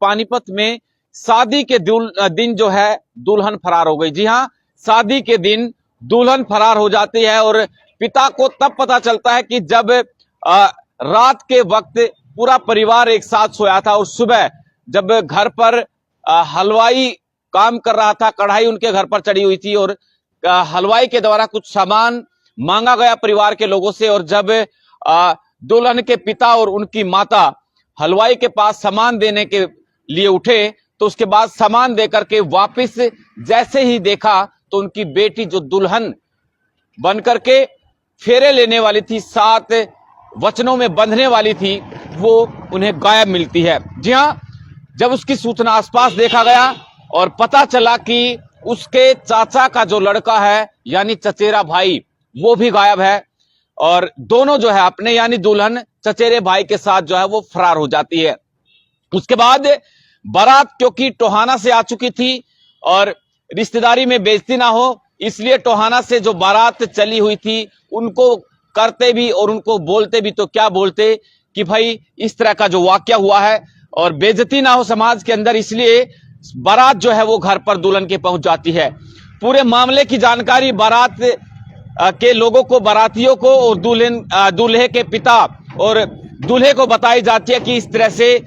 पानीपत में शादी के दिन जो है दुल्हन फरार हो गई। जी हाँ, शादी के दिन दुल्हन फरार हो जाती है और पिता को तब पता चलता है कि जब रात के वक्त पूरा परिवार एक साथ सोया था और सुबह जब घर पर हलवाई काम कर रहा था, कढ़ाई उनके घर पर चढ़ी हुई थी और हलवाई के द्वारा कुछ सामान मांगा गया परिवार के लोगों से, और जब दुल्हन के पिता और उनकी माता हलवाई के पास सामान देने के लिए उठे तो उसके बाद सामान देकर के वापस जैसे ही देखा तो उनकी बेटी जो दुल्हन बनकर के फेरे लेने वाली थी, 7 वचनों में बंधने वाली थी, वो उन्हें गायब मिलती है। जी हाँ, जब उसकी सूचना आसपास देखा गया और पता चला कि उसके चाचा का जो लड़का है यानी चचेरा भाई वो भी गायब है और दोनों जो है अपने यानी दुल्हन चचेरे भाई के साथ जो है वो फरार हो जाती है। उसके बाद बारात क्योंकि टोहाना से आ चुकी थी और रिश्तेदारी में बेइज्जती ना हो इसलिए टोहाना से जो बारात चली हुई थी उनको करते भी और उनको बोलते भी तो क्या बोलते कि भाई इस तरह का जो वाकया हुआ है और बेइज्जती ना हो समाज के अंदर, इसलिए बारात जो है वो घर पर दुल्हन के पहुंच जाती है। पूरे मामले की जानकारी बारात के लोगों को, बारातियों को और दूल्हे के पिता और दूल्हे को बताई जाती है कि इस तरह से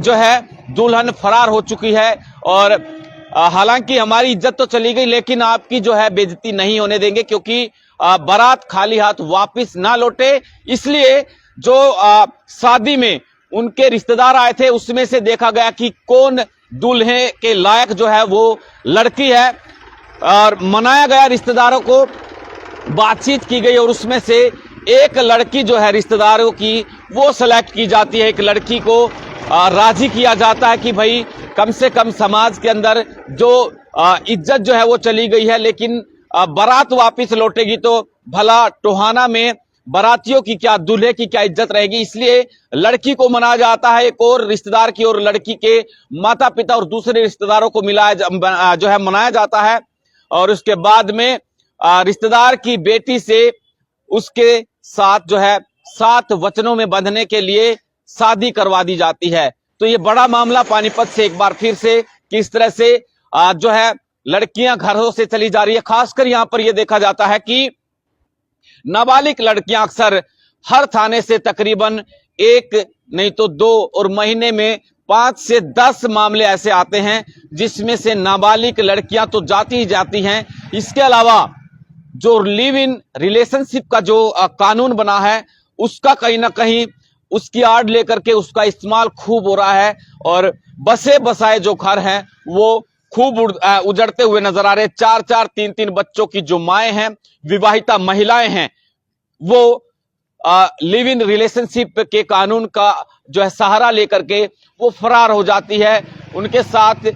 जो है दुल्हन फरार हो चुकी है और हालांकि हमारी इज्जत तो चली गई लेकिन आपकी जो है बेइज्जती नहीं होने देंगे, क्योंकि बारात खाली हाथ वापस ना लौटे। इसलिए जो शादी में उनके रिश्तेदार आए थे उसमें से देखा गया कि कौन दूल्हे के लायक जो है वो लड़की है और मनाया गया, रिश्तेदारों को बातचीत की गई और उसमें से एक लड़की जो है रिश्तेदारों की वो सेलेक्ट की जाती है। एक लड़की को राजी किया जाता है कि भाई कम से कम समाज के अंदर जो इज्जत जो है वो चली गई है लेकिन बारात वापस लौटेगी तो भला टोहाना में बारातियों की क्या, दूल्हे की क्या इज्जत रहेगी। इसलिए लड़की को मनाया जाता है, एक और रिश्तेदार की और लड़की के माता पिता और दूसरे रिश्तेदारों को मिलाया जो है मनाया जाता है और उसके बाद में रिश्तेदार की बेटी से उसके साथ जो है 7 वचनों में बंधने के लिए शादी करवा दी जाती है। तो ये बड़ा मामला पानीपत से एक बार फिर से किस तरह से जो है लड़कियां घरों से चली जा रही है। खासकर यहां पर यह देखा जाता है कि नाबालिग लड़कियां अक्सर हर थाने से तकरीबन 1 नहीं तो 2 और महीने में 5 से 10 मामले ऐसे आते हैं जिसमें से नाबालिग लड़कियां तो जाती ही जाती हैं। इसके अलावा जो लिव इन रिलेशनशिप का जो कानून बना है उसका कहीं ना कहीं उसकी आड़ लेकर के उसका इस्तेमाल खूब हो रहा है और बसे बसाए जो घर हैं वो खूब उजड़ते हुए नजर आ रहे हैं। 4-4, 3-3 बच्चों की जो माएं हैं, विवाहिता महिलाएं हैं, वो लिव इन रिलेशनशिप के कानून का जो है सहारा लेकर के वो फरार हो जाती है, उनके साथ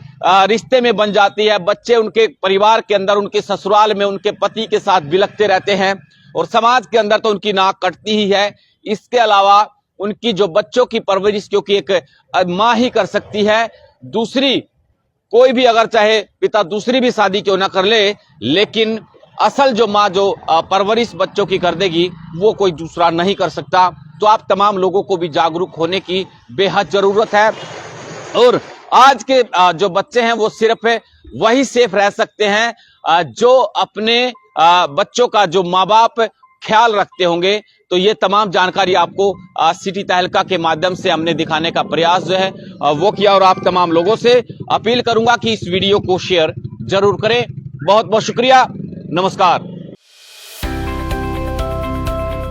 रिश्ते में बन जाती है। बच्चे उनके परिवार के अंदर, उनके ससुराल में उनके पति के साथ बिलखते रहते हैं और समाज के अंदर तो उनकी नाक कटती ही है। इसके अलावा उनकी जो बच्चों की परवरिश क्योंकि एक माँ ही कर सकती है, दूसरी कोई भी अगर चाहे पिता दूसरी भी शादी क्यों ना कर ले लेकिन असल जो माँ जो परवरिश बच्चों की कर देगी वो कोई दूसरा नहीं कर सकता। तो आप तमाम लोगों को भी जागरूक होने की बेहद जरूरत है और आज के जो बच्चे हैं वो सिर्फ वही सेफ रह सकते हैं जो अपने बच्चों का जो माँ बाप ख्याल रखते होंगे। तो ये तमाम जानकारी आपको सिटी तहलका के माध्यम से हमने दिखाने का प्रयास जो है वो किया और आप तमाम लोगों से अपील करूंगा कि इस वीडियो को शेयर जरूर करें। बहुत बहुत शुक्रिया, नमस्कार।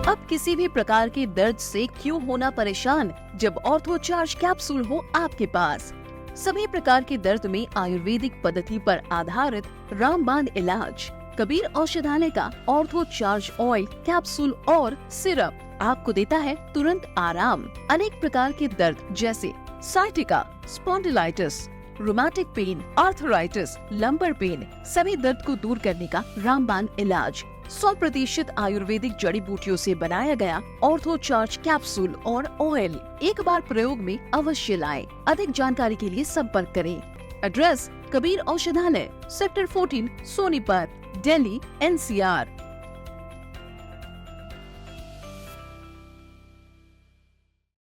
अब किसी भी प्रकार के दर्द से क्यों होना परेशान जब ऑर्थो चार्ज कैप्सूल हो आपके पास। सभी प्रकार के दर्द में आयुर्वेदिक पद्धति पर आधारित रामबाण इलाज कबीर औषधालय का ऑर्थो चार्ज ऑयल कैप्सूल और सिरप आपको देता है तुरंत आराम। अनेक प्रकार के दर्द जैसे sciatica, spondylitis, rheumatic pain, arthritis, lumbar pain, सभी दर्द को दूर करने का रामबाण इलाज 100% आयुर्वेदिक जड़ी बूटियों से बनाया गया ऑर्थो चार्ज कैप्सूल और ऑयल एक बार प्रयोग में अवश्य लाएं। अधिक जानकारी के लिए संपर्क करें। एड्रेस कबीर औषधालय, सेक्टर 14, सोनीपत, दिल्ली, NCR।